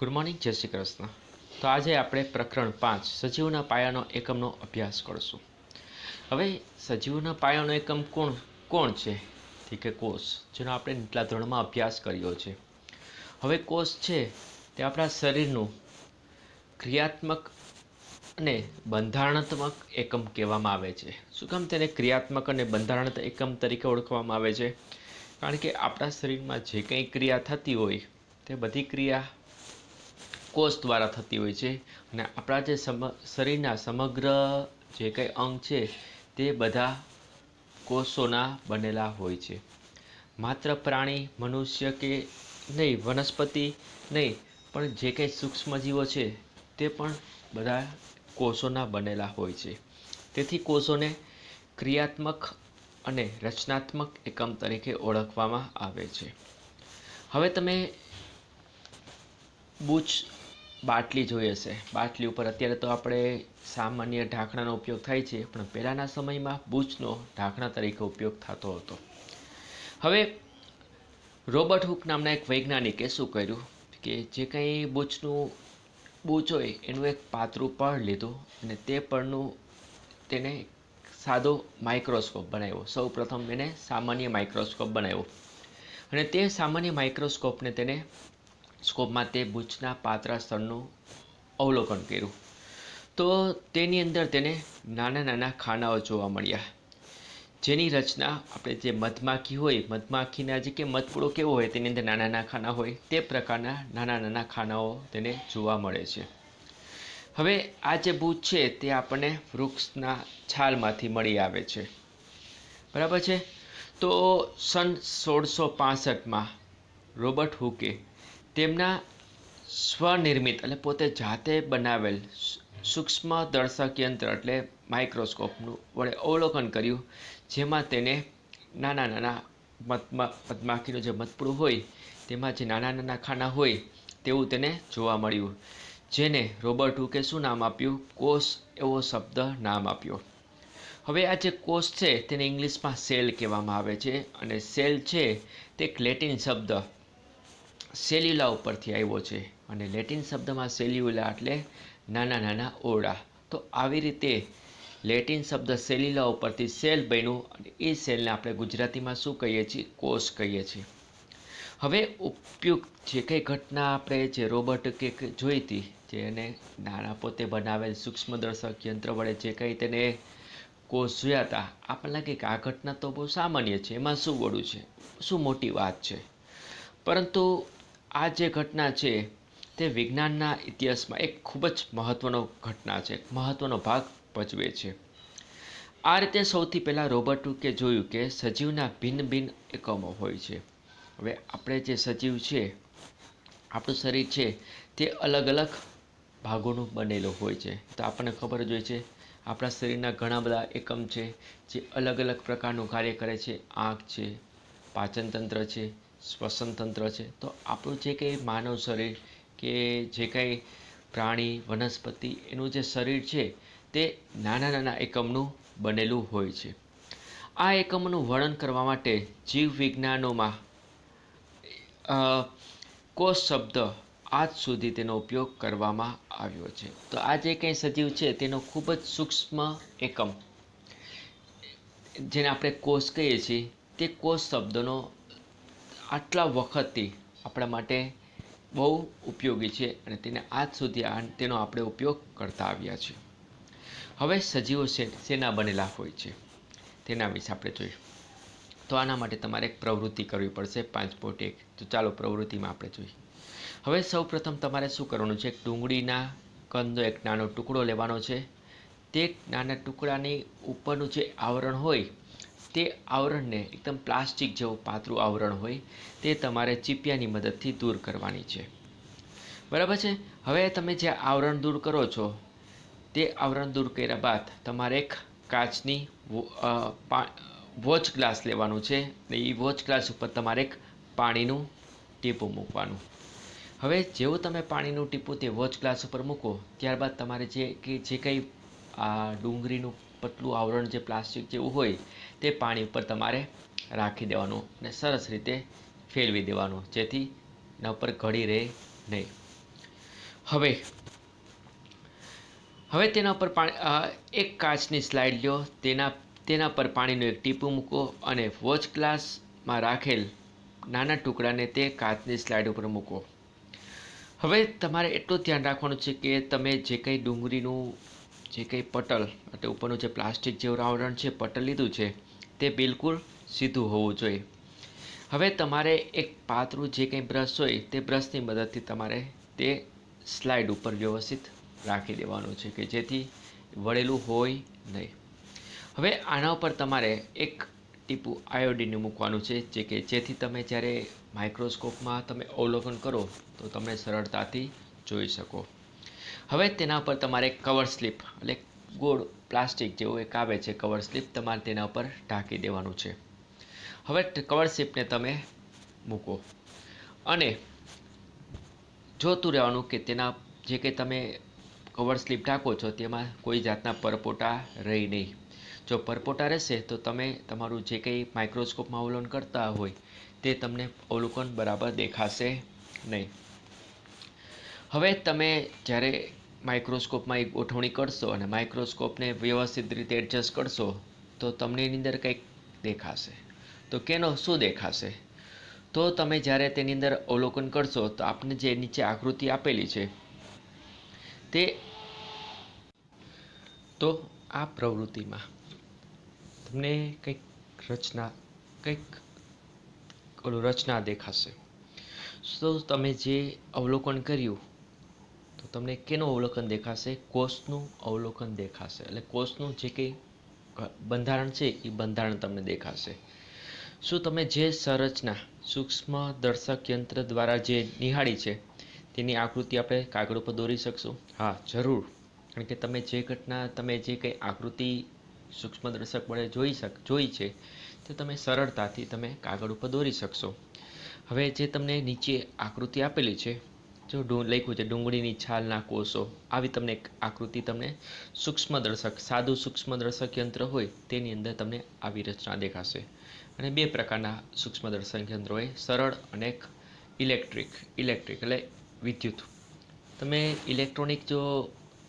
Good morning, જય શ્રી કૃષ્ણ. તો આજે આપણે પ્રકરણ 5 સજીવના પાયાનો એકમનો અભ્યાસ કરશું. હવે સજીવના પાયાનો એકમ કોણ છે? કે કોષ, જેનો આપણે નીચલા ધોરણમાં અભ્યાસ કર્યો છે. હવે કોષ છે તે આપણા શરીરનું ક્રિયાત્મક અને બંધારણાત્મક એકમ કહેવામાં આવે છે. શું કામ તેને ક્રિયાત્મક અને બંધારણાત્મક એકમ તરીકે ઓળખવામાં આવે છે? કારણ કે આપણા શરીરમાં જે કંઈ ક્રિયા થતી હોય તે બધી ક્રિયા કોષ દ્વારા થતી હોય છે. અને આપણા જે શરીરના સમગ્ર જે કંઈ અંગ છે તે બધા કોષોના બનેલા હોય છે. માત્ર પ્રાણી, મનુષ્ય કે નહીં, વનસ્પતિ નહીં, પણ જે કંઈ સૂક્ષ્મજીવો છે તે પણ બધા કોષોના બનેલા હોય છે. તેથી કોષોને ક્રિયાત્મક અને રચનાત્મક એકમ તરીકે ઓળખવામાં આવે છે. હવે તમે બૂચ બાટલી જોઈ હશે. બાટલી ઉપર અત્યારે તો આપણે સામાન્ય ઢાંકણાનો ઉપયોગ થાય છે, પણ પહેલાંના સમયમાં બૂચનો ઢાંકણા તરીકે ઉપયોગ થતો હતો. હવે રોબર્ટ હુક નામના એક વૈજ્ઞાનિકે શું કર્યું કે જે કંઈ બૂચ હોય એનું એક પાતળું પડ લીધું અને તે પડનું તેને સાદો માઇક્રોસ્કોપ બનાવ્યો. સૌ પ્રથમ એને સામાન્ય માઇક્રોસ્કોપ બનાવ્યો અને તે સામાન્ય માઇક્રોસ્કોપને તેને સ્કોપમાં તે બૂચના પાતળા સ્તરનું અવલોકન કર્યું. તો તેની અંદર તેને નાના નાના ખાનાઓ જોવા મળ્યા, જેની રચના આપણે જે મધમાખી હોય, મધમાખીના જે કે મધપૂડો કેવો હોય તેની અંદર નાના નાના ખાના હોય, તે પ્રકારના નાના નાના ખાનાઓ તેને જોવા મળે છે. હવે આ જે બૂચ છે તે આપણને વૃક્ષના છાલમાંથી મળી આવે છે, બરાબર છે. તો સન 1665માં રોબર્ટ હુકે તેમના સ્વનિર્મિત એટલે પોતે જાતે બનાવેલ સૂક્ષ્મ દર્શક યંત્ર એટલે માઇક્રોસ્કોપનું વડે અવલોકન કર્યું, જેમાં તેને નાના નાના મધમાખીનું જે મધપૂડું હોય તેમાં જે નાના નાના ખાના હોય તેવું તેને જોવા મળ્યું, જેને રોબર્ટ હુકે શું નામ આપ્યું? કોષ એવો શબ્દ નામ આપ્યો. હવે આ જે કોષ છે તેને ઇંગ્લિશમાં સેલ કહેવામાં આવે છે, અને સેલ છે તે એક લેટિન શબ્દ સેલ્યુલા ઉપરથી આવ્યો છે, અને લેટિન શબ્દમાં સેલ્યુલા એટલે નાના નાના ઓરડા. તો આવી રીતે લેટિન શબ્દ સેલ્યુલા ઉપરથી સેલ બન્યું, અને એ સેલને આપણે ગુજરાતીમાં શું કહીએ છીએ? કોષ કહીએ છીએ. હવે ઉપયુક્ત જે કંઈ ઘટના આપણે જે રોબર્ટ કે જોઈ હતી, જે એને નાના પોતે બનાવેલ સૂક્ષ્મદર્શક યંત્ર વડે જે કંઈ તેને કોષ જોયા હતા, આપણને લાગે કે આ ઘટના તો બહુ સામાન્ય છે, એમાં શું વળું છે, શું મોટી વાત છે. પરંતુ આ જે ઘટના છે તે વિજ્ઞાનના ઇતિહાસમાં એક ખૂબ જ મહત્ત્વનો ઘટના છે, મહત્ત્વનો ભાગ ભજવે છે. આ રીતે સૌથી પહેલાં રોબર્ટ હુકે જોયું કે સજીવના ભિન્ન ભિન્ન એકમો હોય છે. હવે આપણે જે સજીવ છે, આપણું શરીર છે તે અલગ અલગ ભાગોનું બનેલું હોય છે. તો આપણને ખબર જ હોય છે આપણા શરીરના ઘણા બધા એકમ છે જે અલગ અલગ પ્રકારનું કાર્ય કરે છે. આંખ છે, પાચનતંત્ર છે, શ્વસનતંત્ર છે. તો આપણું જે કંઈ માનવ શરીર કે જે કંઈ પ્રાણી, વનસ્પતિ, એનું જે શરીર છે તે નાના નાના એકમનું બનેલું હોય છે. આ એકમોનું વર્ણન કરવા માટે જીવ વિજ્ઞાનોમાં કોષ શબ્દ આજ સુધી તેનો ઉપયોગ કરવામાં આવ્યો છે. તો આ જે કંઈ સજીવ છે તેનો ખૂબ જ સૂક્ષ્મ એકમ જેને આપણે કોષ કહીએ છીએ, તે કોષ શબ્દનો આટલા વખતથી આપણા માટે બહુ ઉપયોગી છે, અને તેને આજ સુધી તેનો આપણે ઉપયોગ કરતા આવ્યા છીએ. હવે સજીવો શેના બનેલા હોય છે તેના વિશે આપણે જોઈએ. તો આના માટે તમારે એક પ્રવૃત્તિ કરવી પડશે, 5.1. તો ચાલો પ્રવૃત્તિમાં આપણે જોઈએ. હવે સૌ પ્રથમ તમારે શું કરવાનું છે? એક ડુંગળીના કંદનો એક નાનો ટુકડો લેવાનો છે. તે નાના ટુકડાની ઉપરનું જે આવરણ હોય તે આવરણને એકદમ પ્લાસ્ટિક જેવું પાતળું આવરણ હોય તે તમારે ચીપિયાની મદદથી દૂર કરવાની છે, બરાબર છે. હવે તમે જે આવરણ દૂર કરો છો તે આવરણ દૂર કર્યા બાદ તમારે એક કાચની વોચ ગ્લાસ લેવાનું છે, અને એ વોચ ગ્લાસ ઉપર તમારે એક પાણીનું ટીપું મૂકવાનું. હવે જેવું તમે પાણીનું ટીપું તે વોચ ગ્લાસ ઉપર મૂકો, ત્યારબાદ તમારે જે કંઈ આ ડુંગળીનું પતલું આવરણ જે પ્લાસ્ટિક જેવું હોય તે પાણી ઉપર તમારે રાખી દેવાનું અને સરસ રીતે ફેરવી દેવાનું, જેથી એના ઉપર ઘડી રહે નહીં. હવે તેના પર એક કાચની સ્લાઇડ લો, તેના પર પાણીનું એક ટીપું મૂકો અને વોચ ગ્લાસમાં રાખેલ નાના ટુકડાને તે કાચની સ્લાઇડ ઉપર મૂકો. હવે તમારે એટલું ધ્યાન રાખવાનું છે કે તમે જે કંઈ ડુંગળીનું જે કંઈ પટલ એટલે ઉપરનું જે પ્લાસ્ટિક જેવું આવરણ છે પટલ લીધું છે તે બિલકુલ સીધું હોવું જોઈએ. હવે તમારે એક પાતળું જે કંઈ બ્રશ હોય તે બ્રશની મદદથી તમારે તે સ્લાઇડ ઉપર વ્યવસ્થિત રાખી દેવાનું છે કે જેથી વળેલું હોય નહીં. હવે આના ઉપર તમારે એક ટીપું આયોડીનનું મૂકવાનું છે જેથી તમે જ્યારે માઇક્રોસ્કોપમાં તમે અવલોકન કરો તો તમે સરળતાથી જોઈ શકો. હવે તેના પર તમારે કવર સ્લિપ એટલે ગોળ પ્લાસ્ટિક જેવું એક આવે છે કવર સ્લિપ, તમારે તેના ઉપર ઢાંકી દેવાનું છે. હવે કવર સ્લિપને તમે મૂકો અને જોતું રહેવાનું કે તેના જે કંઈ તમે કવર સ્લિપ ઢાંકો છો તેમાં કોઈ જાતના પરપોટા રહી નહીં. જો પરપોટા રહેશે તો તમે તમારું જે કંઈ માઇક્રોસ્કોપમાં અવલોકન કરતા હોય તે તમને અવલોકન બરાબર દેખાશે નહીં. હવે તમે જ્યારે માઇક્રોસ્કોપમાં એક ગોઠવણી કરશો અને માઇક્રોસ્કોપને વ્યવસ્થિત રીતે એડજસ્ટ કરશો તો તમને એની અંદર કંઈક દેખાશે. તો શું દેખાશે? તો તમે જ્યારે તેની અંદર અવલોકન કરશો તો આપને જે નીચે આકૃતિ આપેલી છે તે તો આ પ્રવૃત્તિમાં તમને કંઈક રચના દેખાશે. તો તમે જે અવલોકન કર્યું તો તમને કેનું અવલોકન દેખાશે? કોષનું અવલોકન દેખાશે. એટલે કોષનું જે કંઈ બંધારણ છે એ બંધારણ તમને દેખાશે. શું તમે જે સંરચના સૂક્ષ્મ દર્શક યંત્ર દ્વારા જે નિહાળી છે તેની આકૃતિ આપણે કાગળ ઉપર દોરી શકશું? હા, જરૂર. કારણ કે તમે જે કંઈ આકૃતિ સૂક્ષ્મદર્શક વડે જોઈ છે તે તમે સરળતાથી તમે કાગળ ઉપર દોરી શકશો. હવે જે તમને નીચે આકૃતિ આપેલી છે, જો લખ્યું છે ડુંગળીની છાલના કોષો, આવી તમને એક આકૃતિ તમને સાદું સૂક્ષ્મદર્શક યંત્ર હોય તેની અંદર તમને આવી રચના દેખાશે. અને બે પ્રકારના સૂક્ષ્મદર્શક યંત્રો હોય, સરળ અને એક ઇલેક્ટ્રિક એટલે વિદ્યુત. તમે ઇલેક્ટ્રોનિક જો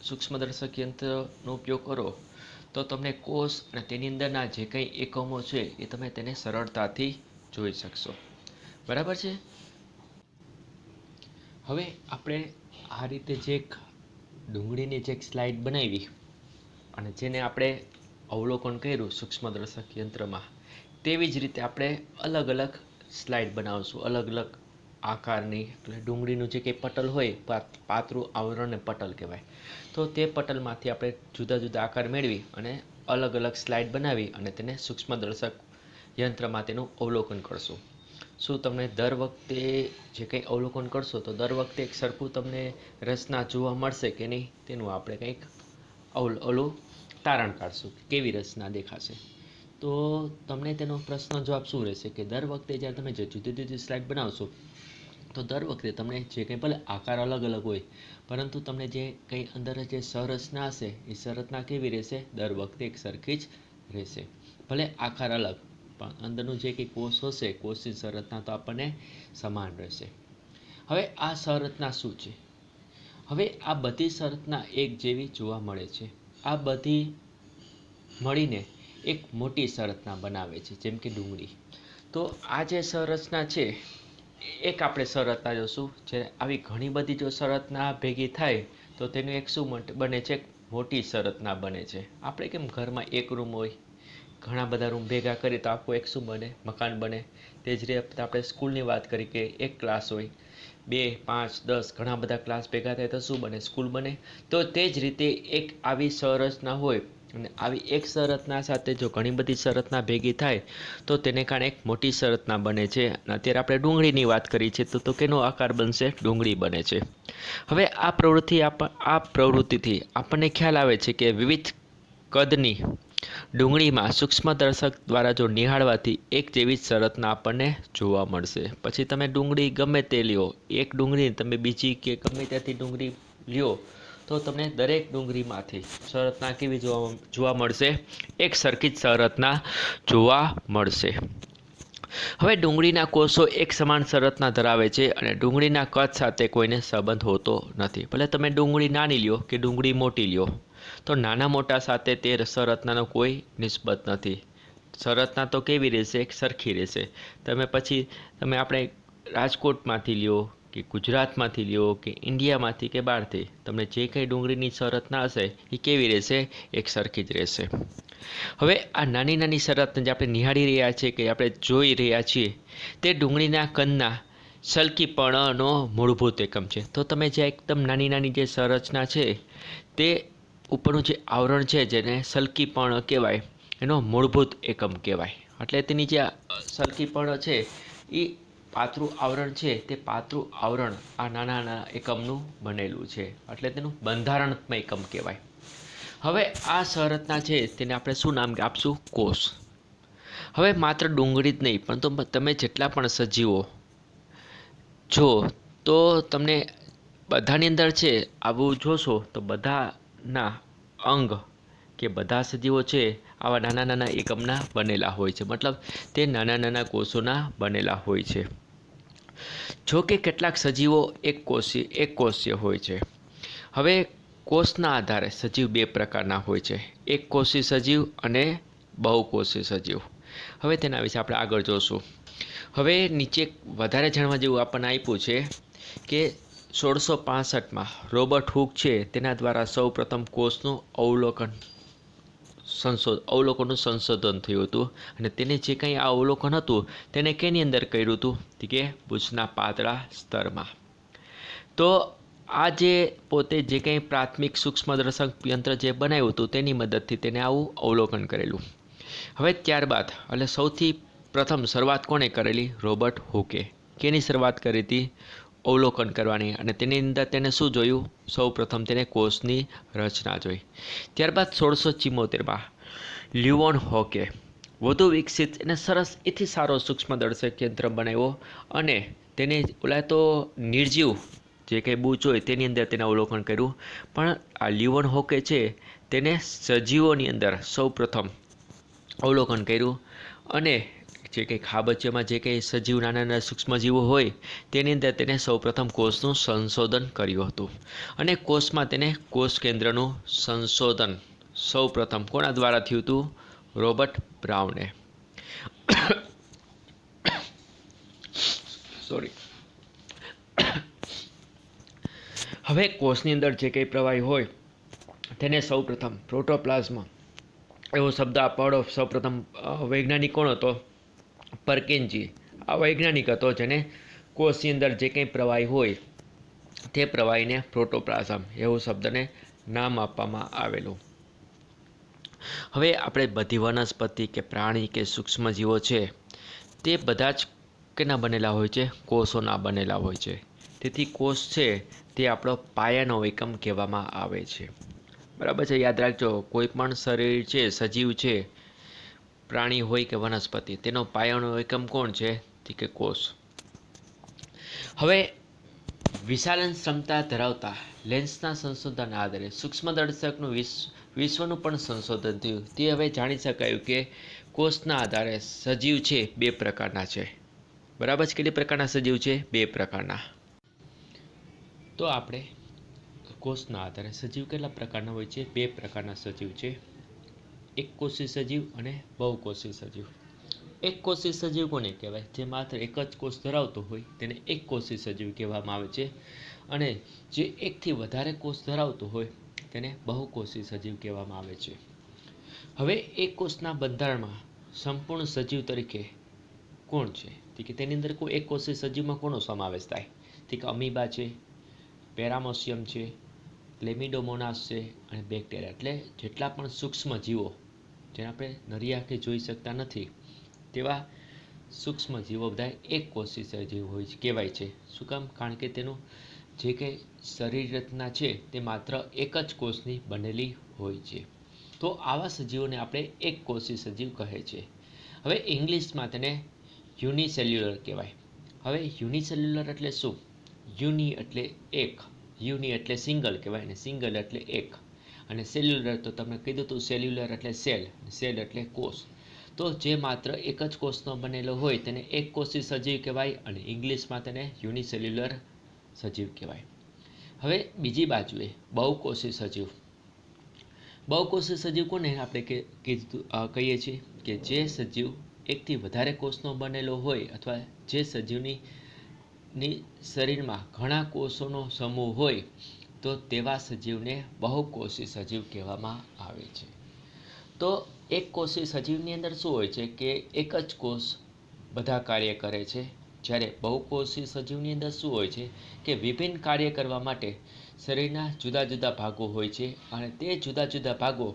સૂક્ષ્મદર્શક યંત્રનો ઉપયોગ કરો તો તમને કોષ અને તેની અંદરના જે કંઈ એકમો છે એ તમે તેને સરળતાથી જોઈ શકશો. બરાબર છે? હવે આપણે આ રીતે જે ડુંગળીની જે સ્લાઇડ બનાવી અને જેને આપણે અવલોકન કર્યું સૂક્ષ્મદર્શક યંત્રમાં, તેવી જ રીતે આપણે અલગ અલગ સ્લાઇડ બનાવશું, અલગ અલગ આકારની. એટલે ડુંગળીનું જે કંઈ પટલ હોય, પાતળું આવરણને પટલ કહેવાય, તો તે પટલમાંથી આપણે જુદા જુદા આકાર મેળવી અને અલગ અલગ સ્લાઇડ બનાવી અને તેને સૂક્ષ્મદર્શક યંત્રમાં તેનું અવલોકન કરશું. શું તમને દર વખતે જે કંઈ અવલોકન કરશો તો દર વખતે એક સરખું તમને રચના જોવા મળશે કે નહીં તેનું આપણે કંઈક તારણ કાઢશું કે કેવી રચના દેખાશે. તો તમને તેનો પ્રશ્ન જવાબ શું રહેશે કે દર વખતે જ્યારે તમે જે જુદી જુદી સ્લાઇડ બનાવશો તો દર વખતે તમને જે કંઈ ભલે આકાર અલગ અલગ હોય પરંતુ તમને જે કંઈ અંદર જે સંરચના હશે એ સંરચના કેવી રહેશે? દર વખતે એક સરખી જ રહેશે. ભલે આકાર અલગ પણ અંદરનું જે કંઈ કોષ હશે, કોષની સંરચના તો આપણને સમાન રહેશે. હવે આ સંરચના શું છે? હવે આ બધી સંરચના એક જેવી જોવા મળે છે. આ બધી મળીને એક મોટી સંરચના બનાવે છે, જેમ કે ડુંગળી. તો આ જે સંરચના છે એક આપણે સંરચના જોશું. જે આવી ઘણી બધી જો સંરચના ભેગી થાય તો તેનું એક શું બને છે? મોટી સંરચના બને છે. આપણે કેમ ઘરમાં એક રૂમ હોય, ઘણા બધા રૂમ ભેગા કરીએ તો આખું એક શું બને? મકાન બને. તે જ રીતે આપણે સ્કૂલની વાત કરી કે એક ક્લાસ હોય, 2, 5, 10 ઘણા બધા ક્લાસ ભેગા થાય તો શું બને? સ્કૂલ બને. તો તે જ રીતે એક આવી સંરચના હોય અને આવી એક સંરચના સાથે જો ઘણી બધી સંરચના ભેગી થાય તો તેને કારણે એક મોટી સંરચના બને છે. અને અત્યારે આપણે ડુંગળીની વાત કરી છે તો કેનો આકાર બનશે? ડુંગળી બને છે. હવે આ પ્રવૃત્તિથી આપણને ખ્યાલ આવે છે કે વિવિધ કદની ડુંગળીમાં સૂક્ષ્મદર્શક દ્વારા જો નિહાળવાથી એક જેવી જ સંરચના આપણને જોવા મળશે. પછી તમે ડુંગળી ગમે તે લ્યો, એક ડુંગળી તમે બીજી કે ગમે ત્યાંથી ડુંગળી લ્યો તો તમને દરેક ડુંગળીમાંથી સંરચના કેવી જોવા મળશે? એક સરખી જ સંરચના જોવા મળશે. હવે ડુંગળીના કોષો એક સમાન શરતના ધરાવે છે અને ડુંગળીના કદ સાથે કોઈને સંબંધ હોતો નથી. ભલે તમે ડુંગળી નાની લ્યો કે ડુંગળી મોટી લ્યો, તો નાના મોટા સાથે તે શરતનાનો કોઈ નિસ્બત નથી. શરતના તો કેવી રહેશે? સરખી રહેશે. તમે આપણે રાજકોટમાંથી લ્યો કે ગુજરાતમાંથી લ્યો કે ઇન્ડિયામાંથી કે બહારથી, તમને જે કંઈ ડુંગળીની શરતના હશે એ કેવી રહેશે? એક સરખી જ રહેશે. હવે આ નાની નાની શરતને જે આપણે નિહાળી રહ્યા છીએ કે આપણે જોઈ રહ્યા છીએ, તે ડુંગળીના કંદના સલકીપણનો મૂળભૂત એકમ છે. તો તમે જે એકદમ નાની નાની જે સંરચના છે, તે ઉપરનું જે આવરણ છે જેને સલકીપણ કહેવાય, એનો મૂળભૂત એકમ કહેવાય. એટલે તેની જે સલકીપણ છે એ પાતળું આવરણ છે, તે પાતળું આવરણ આ નાના નાના એકમનું બનેલું છે, એટલે તેનું બંધારણાત્મક એકમ કહેવાય. હવે આ સંરચના છે તેને આપણે શું નામ આપશું? કોષ. હવે માત્ર ડુંગળી જ નહીં, પરંતુ તમે જેટલા પણ સજીવો જો તો તમને બધાની અંદર છે આવું જોશો તો બધાના અંગ કે બધા સજીવો છે આવા નાના નાના એકમના બનેલા હોય છે. મતલબ તે નાના નાના કોષોના બનેલા હોય છે. જો કે કેટલાક સજીવો એક કોષીય હોય છે. હવે કોષના આધારે સજીવ બે પ્રકારના હોય છે, એક કોષી સજીવ અને બહુકોષી સજીવ. હવે તેના વિશે આપણે આગળ જોશું. હવે નીચે વધારે જાણવા જેવું આપણને આપ્યું છે કે 1665માં રોબર્ટ હુક છે તેના દ્વારા સૌ પ્રથમ કોષનું અવલોકનનું સંશોધન થયું હતું. અને તેને જે કંઈ આ અવલોકન હતું તેને કેની અંદર કર્યું હતું? કે પૂંછના પાતળા સ્તરમાં. તો આ જે પોતે જે કંઈ પ્રાથમિક સૂક્ષ્મદર્શક યંત્ર જે બનાવ્યું હતું તેની મદદથી તેને આવું અવલોકન કરેલું. હવે ત્યારબાદ એટલે સૌથી પ્રથમ શરૂઆત કોણે કરેલી? રોબર્ટ હુકે. કેની શરૂઆત કરી હતી? અવલોકન કરવાની. અને તેની અંદર તેને શું જોયું? સૌ પ્રથમ તેને કોષની રચના જોઈ. ત્યારબાદ 1674માં લ્યુવોન હોકે વધુ વિકસિત અને સરસ એથી સારો સૂક્ષ્મદર્શક યંત્ર બનાવ્યો અને તેને ઓલા તો નિર્જીવ જે કંઈ બૂચ હોય તેની અંદર તેને અવલોકન કર્યું. પણ આ લ્યુવોન હોકે છે તેને સજીવોની અંદર સૌ પ્રથમ અવલોકન કર્યું અને જે કંઈ ખાબચિયામાં જે કંઈ સજીવ નાના નાના સૂક્ષ્મજીવો હોય તેની અંદર તેને સૌપ્રથમ કોષનું સંશોધન કર્યું હતું. અને કોષમાં તેને કોષ કેન્દ્રનું સંશોધન સૌપ્રથમ કોના દ્વારા થયું હતું? રોબર્ટ બ્રાઉને. સોરી. હવે કોષની અંદર જે કંઈ પ્રવાહી હોય તેને સૌપ્રથમ પ્રોટોપ્લાઝ્મા એવો શબ્દ આપણો સૌપ્રથમ વૈજ્ઞાનિક કોણ હતો? પરકિન્સજી. આ વૈજ્ઞાનિક હતો જેને કોષની અંદર જે કંઈ પ્રવાહી હોય તે પ્રવાહીને પ્રોટોપ્લાઝમ એવું શબ્દને નામ આપવામાં આવેલું. હવે આપણે બધી વનસ્પતિ કે પ્રાણી કે સૂક્ષ્મજીવો છે તે બધા જ કેના બનેલા હોય છે? કોષોના બનેલા હોય છે. તેથી કોષ છે તે આપણો પાયાનો એકમ કહેવામાં આવે છે. બરાબર છે? યાદ રાખજો, કોઈ પણ શરીર છે, સજીવ છે, પ્રાણી હોય કે વનસ્પતિ, તેનો પાયાનો એકમ કોણ છે? કે કોષ. હવે વિશાલન ક્ષમતા ધરાવતા લેન્સના સંશોધનના આધારે સૂક્ષ્મદર્શકનું વિશ્વનું પણ સંશોધન થયું. તે હવે જાણી શકાયું કે કોષના આધારે સજીવ છે બે પ્રકારના છે. બરાબર છે? કેટલી પ્રકારના સજીવ છે? બે પ્રકારના. તો આપણે કોષના આધારે સજીવ કેટલા પ્રકારના હોય છે? બે પ્રકારના સજીવ છે, એક કોષી સજીવ અને બહુકોષી સજીવ. એક કોષી સજીવ કોને કહેવાય? જે માત્ર એક જ કોષ ધરાવતો હોય તેને એક કોષી સજીવ કહેવામાં આવે છે. અને જે એકથી વધારે કોષ ધરાવતો હોય તેને બહુકોષી સજીવ કહેવામાં આવે છે. હવે એક કોષના બંધારણમાં સંપૂર્ણ સજીવ તરીકે કોણ છે? કે તેની અંદર કોઈ એક કોષી સજીવમાં કોનો સમાવેશ થાય? કે અમીબા છે, પેરામોસિયમ છે, ક્લેમિડોમોનાસ છે અને બેક્ટેરિયા. એટલે જેટલા પણ સૂક્ષ્મ જીવો જેને આપણે નરી આંખે જોઈ શકતા નથી તેવા સૂક્ષ્મ જીવો બધા એક કોષી સજીવ હોય કહેવાય છે. શું કામ? કારણ કે તેનું જે કંઈ શરીર રચના છે તે માત્ર એક જ કોષની બનેલી હોય છે. તો આવા સજીવોને આપણે એક કોષી સજીવ કહે છે. હવે ઇંગ્લિશમાં તેને યુનિસેલ્યુલર કહેવાય. હવે યુનિસેલ્યુલર એટલે શું? યુનિ એટલે એક, યુનિ એટલે સિંગલ કહેવાય ને સિંગલ એટલે એક, અને સેલ્યુલર તો તમે કીધું હતું સેલ્યુલર એટલે સેલ, સેલ એટલે કોષ. તો જે માત્ર એક જ કોષનો બનેલો હોય તેને એક કોષી સજીવ કહેવાય અને ઇંગ્લિશમાં તેને યુનિસેલ્યુલર સજીવ કહેવાય. હવે બીજી બાજુએ બહુકોષી સજીવ. બહુકોષી સજીવ કોને આપણે કહીએ છીએ કે જે સજીવ એકથી વધારે કોષનો બનેલો હોય અથવા જે સજીવની શરીરમાં ઘણા કોષોનો સમૂહ હોય તો તેવા સજીવને બહુકોષી સજીવ કહેવામાં આવે છે. તો એક કોષી સજીવની અંદર શું હોય છે કે એક જ કોષ બધા કાર્ય કરે છે, જ્યારે બહુકોષી સજીવની અંદર શું હોય છે કે વિભિન્ન કાર્ય કરવા માટે શરીરના જુદા જુદા ભાગો હોય છે અને તે જુદા જુદા ભાગો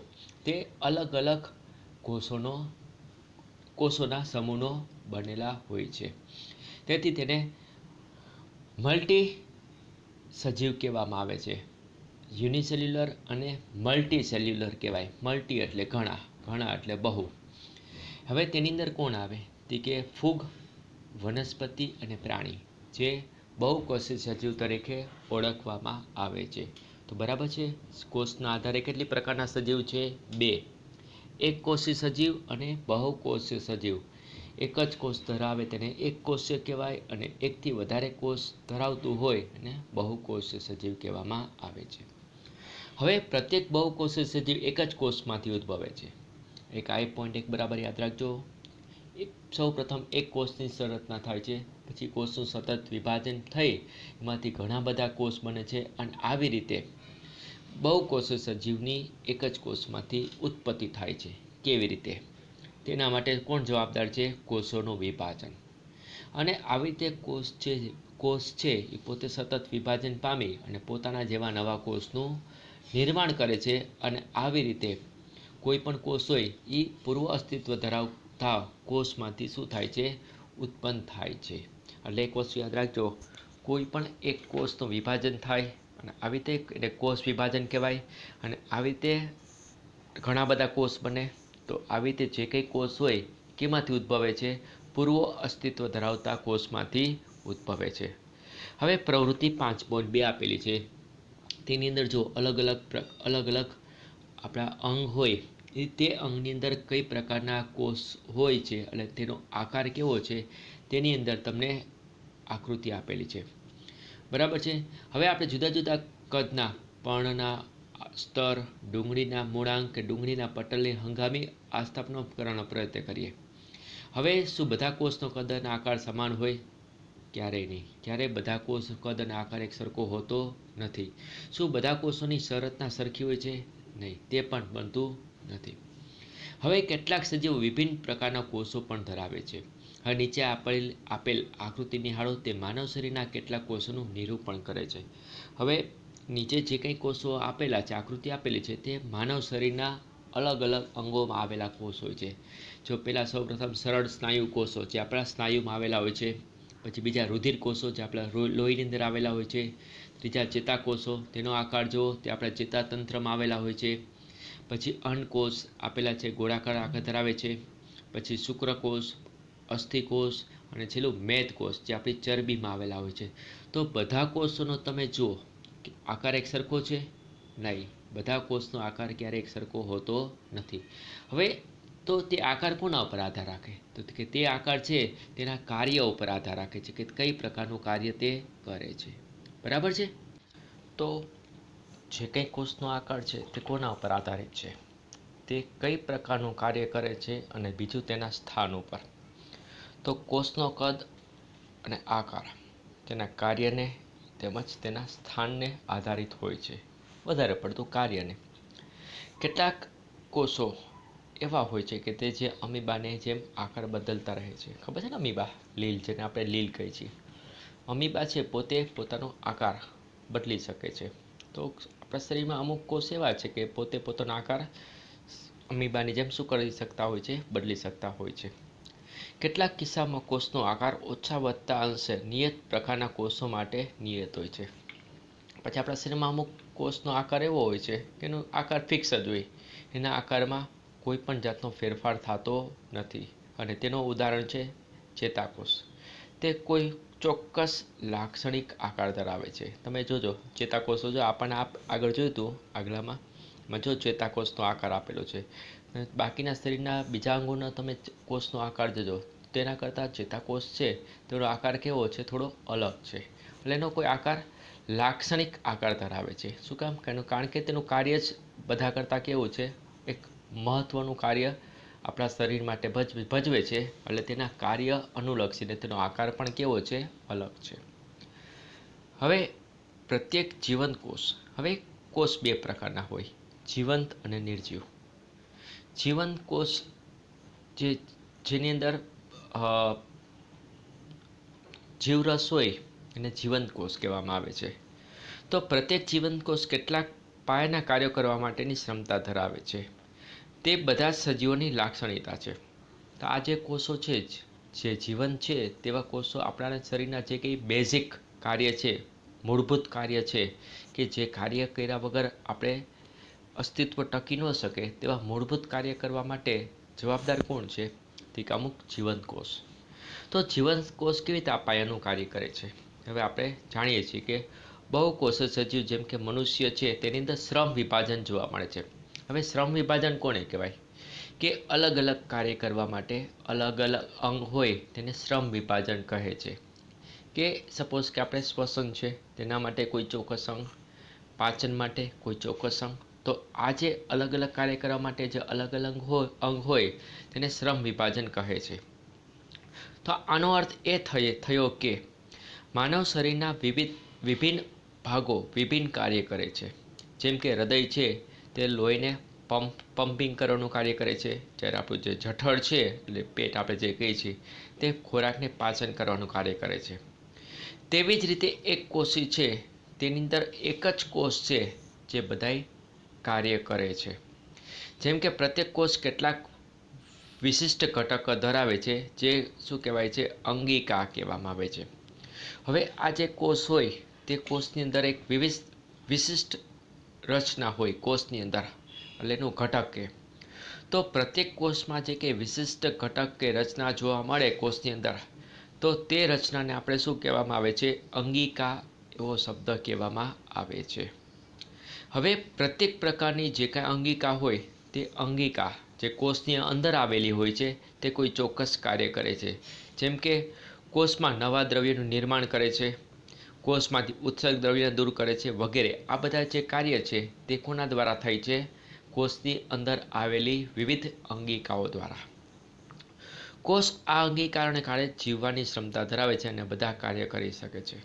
તે અલગ અલગ કોષોના સમૂહનો બનેલા હોય છે. તેથી તેને મલ્ટી સજીવ કહેવામાં આવે છે. યુનિસેલ્યુલર અને મલ્ટી સેલ્યુલર કહેવાય. મલ્ટી એટલે ઘણા, ઘણા એટલે બહુ. હવે તેની અંદર કોણ આવે તે કે ફૂગ, વનસ્પતિ અને પ્રાણી જે બહુકોષી સજીવ તરીકે ઓળખવામાં આવે છે. તો બરાબર છે. કોષના આધારે કેટલી પ્રકારના સજીવ છે? 2. એક કોષી સજીવ અને બહુકોષી સજીવ. એક જ કોષ ધરાવે તેને એક કોષીય કહેવાય અને એકથી વધારે કોષ ધરાવતું હોય અને બહુકોષી સજીવ કહેવામાં આવે છે. હવે પ્રત્યેક બહુકોષી સજીવ એક જ કોષમાંથી ઉદ્ભવે છે. આ પોઈન્ટ એક બરાબર યાદ રાખજો. સૌ પ્રથમ એક કોષની રચના થાય છે, પછી કોષનું સતત વિભાજન થઈ એમાંથી ઘણા બધા કોષ બને છે અને આવી રીતે બહુકોષી સજીવની એક જ કોષમાંથી ઉત્પત્તિ થાય છે. કેવી રીતે? તેના માટે કોણ જવાબદાર છે? કોષોનું વિભાજન. અને આવી રીતે કોષ છે એ પોતે સતત વિભાજન પામી અને પોતાના જેવા નવા કોષનું નિર્માણ કરે છે અને આવી રીતે કોઈ પણ કોષ હોય એ પૂર્વ અસ્તિત્વ ધરાવતા કોષમાંથી શું થાય છે? ઉત્પન્ન થાય છે. એટલે એક વસ્તુ યાદ રાખજો, કોઈ પણ એક કોષનું વિભાજન થાય અને આવી રીતે એને કોષ વિભાજન કહેવાય અને આવી રીતે ઘણા બધા કોષ બને. તો આવી રીતે જે કંઈ કોષ હોય કેમાંથી ઉદ્ભવે છે? પૂર્વ અસ્તિત્વ ધરાવતા કોષમાંથી ઉદ્ભવે છે. હવે પ્રવૃત્તિ 5.2 આપેલી છે. તેની અંદર જો અલગ અલગ આપણા અંગ હોય તે અંગની અંદર કઈ પ્રકારના કોષ હોય છે અને તેનો આકાર કેવો છે તેની અંદર તમને આકૃતિ આપેલી છે. બરાબર છે. હવે આપણે જુદા જુદા કદના પર્ણના સ્તર, ડુંગળીના મૂળાંક કે ડુંગળીના પટલને હંગામી આસ્થાપનો કરવાનો પ્રયત્ન કરીએ. હવે શું બધા કોષનો કદ અને આકાર સમાન હોય? ક્યારેય નહીં. ક્યારેય બધા કોષ કદ અને આકાર એક સરખો હોતો નથી. શું બધા કોષોની સંરચના સરખી હોય છે? નહીં, તે પણ બનતું નથી. હવે કેટલાક સજીવો વિભિન્ન પ્રકારના કોષો પણ ધરાવે છે. હવે નીચે આપેલ આકૃતિ નિહાળો, તે માનવ શરીરના કેટલાક કોષોનું નિરૂપણ કરે છે. હવે નીચે જે કંઈ કોષો આપેલા છે, આકૃતિ આપેલી છે, તે માનવ શરીરના અલગ અલગ અંગોમાં આવેલા કોષ હોય છે. જો પહેલાં સૌપ્રથમ સરળ સ્નાયુ કોષો જે આપણા સ્નાયુમાં આવેલા હોય છે, પછી બીજા રુધિર કોષો જે આપણા લોહીની અંદર આવેલા હોય છે, ત્રીજા ચેતાકોષો, તેનો આકાર જુઓ, તે આપણા ચેતાતંત્રમાં આવેલા હોય છે, પછી અંડકોષ આપેલા છે, ગોળાકાર આકાર ધરાવે છે, પછી શુક્રકોષ, અસ્થિકોષ અને છેલ્લું મેદકોષ જે આપણી ચરબીમાં આવેલા હોય છે. તો બધા કોષોનો તમે જુઓ આકાર એક સરખો છે? નહીં, બધા કોષનો આકાર ક્યારેય એક સરખો હોતો નથી. હવે તો તે આકાર કોના ઉપર આધાર રાખે? તો કે તે આકાર છે તેના કાર્ય ઉપર આધાર રાખે છે કે કઈ પ્રકારનું કાર્ય તે કરે છે. બરાબર છે. તો જે કંઈ કોષનો આકાર છે તે કોના ઉપર આધારિત છે? તે કઈ પ્રકારનું કાર્ય કરે છે અને બીજું તેના સ્થાન ઉપર. તો કોષનો કદ અને આકાર તેના કાર્યને તેમજ તેના સ્થાનને આધારિત હોય છે, વધારે પડતું કાર્યને. કેટલાક કોષો એવા હોય છે કે તે જે અમીબાને જેમ આકાર બદલતા રહે છે. ખબર છે ને અમીબા, લીલ, જેને આપણે લીલ કહીએ છીએ. અમીબા છે પોતે પોતાનો આકાર બદલી શકે છે. તો આપણા શરીરમાં અમુક કોષ એવા છે કે પોતે પોતાનો આકાર અમીબાની જેમ શું કરી શકતા હોય છે? બદલી શકતા હોય છે. કેટલાક કિસ્સામાં કોષનો આકાર ઓછા વધતા અંશે નિયત પ્રકારના કોષો માટે નિયત હોય છે. પછી આપણા શરીરમાં અમુક કોષનો આકાર એવો હોય છે કે એનો આકાર ફિક્સ જ હોય, એના આકારમાં કોઈ પણ જાતનો ફેરફાર થતો નથી અને તેનું ઉદાહરણ છે ચેતાકોષ. તે કોઈ ચોક્કસ લાક્ષણિક આકાર ધરાવે છે. તમે જોજો ચેતાકોષો, જો આપણને આગળ જોયું હતું આગળમાં જો ચેતાકોષનો આકાર આપેલો છે, બાકીના શરીરના બીજા અંગોના તમે કોષનો આકાર જોજો, તેના કરતાં ચેતાકોષ છે તેનો આકાર કેવો છે, થોડો અલગ છે. એટલે એનો કોઈ આકાર લાક્ષણિક આકાર ધરાવે છે. શું કામ? કારણ કે તેનું કાર્ય જ બધા કરતાં કેવું છે, એક મહત્ત્વનું કાર્ય આપણા શરીર માટે ભજવે છે. એટલે તેના કાર્ય અનુલક્ષીને તેનો આકાર પણ કેવો છે, અલગ છે. હવે પ્રત્યેક જીવંત કોષ, હવે કોષ બે પ્રકારના હોય, જીવંત અને નિર્જીવ. જીવંત કોષ જેની અંદર જીવરસ હોય એને જીવંત કોષ કહેવામાં આવે છે. તો પ્રત્યેક જીવંત કોષ કેટલાક પાયાના કાર્યો કરવા માટેની ક્ષમતા ધરાવે છે. તે બધા જ સજીવોની લાક્ષણિકતા છે. તો આ જે કોષો છે જે જીવંત છે તેવા કોષો આપણા શરીરના જે કંઈ બેઝિક કાર્ય છે, મૂળભૂત કાર્ય છે, કે જે કાર્ય કર્યા વગર આપણે અસ્તિત્વ ટકી ન શકે તેવા મૂળભૂત કાર્ય કરવા માટે જવાબદાર કોણ છે? તે અમુક જીવંત કોષ. તો જીવંત કોષ કેવી રીતે આ પાયાનું કાર્ય કરે છે? હવે આપણે જાણીએ છીએ કે બહુ કોષ સજીવ જેમ કે મનુષ્ય છે તેની અંદર શ્રમ વિભાજન જોવા મળે છે. હવે શ્રમ વિભાજન કોને કહેવાય? કે અલગ અલગ કાર્ય કરવા માટે અલગ અલગ અંગ હોય તેને શ્રમ વિભાજન કહે છે. કે સપોઝ કે આપણે શ્વસન છે તેના માટે કોઈ ચોક્કસ અંગ, પાચન માટે કોઈ ચોક્કસ અંગ. તો આ જે અલગ અલગ કાર્ય કરવા માટે જે અલગ અલગ અંગ હોય તેને શ્રમ વિભાજન કહે છે. તો આનો અર્થ એ થયો કે માનવ શરીરના વિભિન્ન ભાગો વિભિન્ન કાર્ય કરે છે. જેમ કે હૃદય છે તે લોહીને પમ્પિંગ કરવાનું કાર્ય કરે છે, જ્યારે આપણું જે જઠર છે એટલે પેટ આપણે જે કહીએ છીએ તે ખોરાકને પાચન કરવાનું કાર્ય કરે છે. તેવી જ રીતે એક કોષી છે તેની અંદર એક જ કોષ છે જે બધાય કાર્ય કરે છે. જેમ કે પ્રત્યેક કોષ કેટલાક વિશિષ્ટ ઘટક ધરાવે છે જે શું કહેવાય છે? અંગિકા કહેવામાં આવે છે. હવે આ જે કોષ હોય તે કોષની અંદર એક વિશિષ્ટ રચના હોય કોષની અંદર, એટલે એનું ઘટક કે તો પ્રત્યેક કોષમાં જે કંઈ વિશિષ્ટ ઘટક કે રચના જોવા મળે કોષની અંદર, તો તે રચનાને આપણે શું કહેવામાં આવે છે? અંગિકા એવો શબ્દ કહેવામાં આવે છે. હવે પ્રત્યેક પ્રકારની જે કાંઈ અંગિકા હોય તે અંગિકા જે કોષની અંદર આવેલી હોય છે તે કોઈ ચોક્કસ કાર્ય કરે છે. જેમ કે કોષમાં નવા દ્રવ્યનું નિર્માણ કરે છે, કોષમાંથી ઉત્સર્ગ દ્રવ્યને દૂર કરે છે વગેરે. આ બધા જે કાર્ય છે તે કોના દ્વારા થાય છે? કોષની અંદર આવેલી વિવિધ અંગિકાઓ દ્વારા. કોષ આ અંગિકાઓને કારણે જીવવાની ક્ષમતા ધરાવે છે અને બધા કાર્ય કરી શકે છે.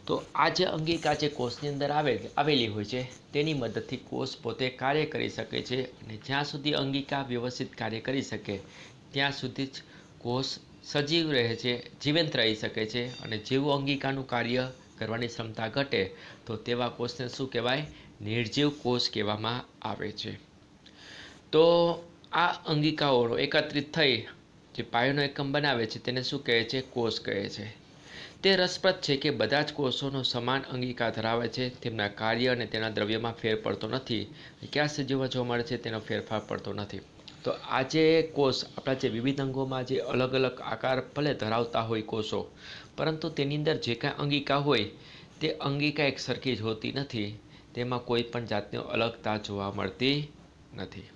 તો આ જે અંગિકા જે કોષની અંદર આવેલી હોય છે તેની મદદથી કોષ પોતે કાર્ય કરી શકે છે. અને જ્યાં સુધી અંગિકા વ્યવસ્થિત કાર્ય કરી શકે ત્યાં સુધી જ કોષ સજીવ રહે છે, જીવંત રહી શકે છે. અને જેવું અંગિકાનું કાર્ય કરવાની ક્ષમતા ઘટે તો તેવા કોષને શું કહેવાય? નિર્જીવ કોષ કહેવામાં આવે છે. તો આ અંગિકાઓ એકત્રિત થઈ જે પાયાનો એકમ બનાવે છે તેને શું કહે છે? કોષ કહે છે. તે રસપ્રદ છે કે બધા જ કોષોનો સમાન અંગિકા ધરાવે છે. તેમના કાર્ય અને તેના દ્રવ્યમાં ફેર પડતો નથી. કયા સજીવમાં જોવા મળે છે તેનો ફેરફાર પડતો નથી. તો આ જે કોષ આપણા જે વિવિધ અંગોમાં જે અલગ અલગ આકાર ભલે ધરાવતા હોય કોષો, પરંતુ તેની અંદર જે કાંઈ અંગિકા હોય તે અંગિકા એક સરખી જ હોતી નથી. તેમાં કોઈ પણ જાતની અલગતા જોવા મળતી નથી.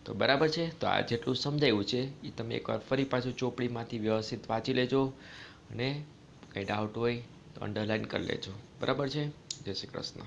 તો બરાબર છે. તો આ જેટલું સમજાયું છે એ તમે એકવાર ફરી પાછું ચોપડીમાંથી વ્યવસ્થિત વાંચી લેજો અને કંઈ ડાઉટ હોય તો અંડરલાઈન કરી લેજો. બરાબર છે. જય શ્રી કૃષ્ણ.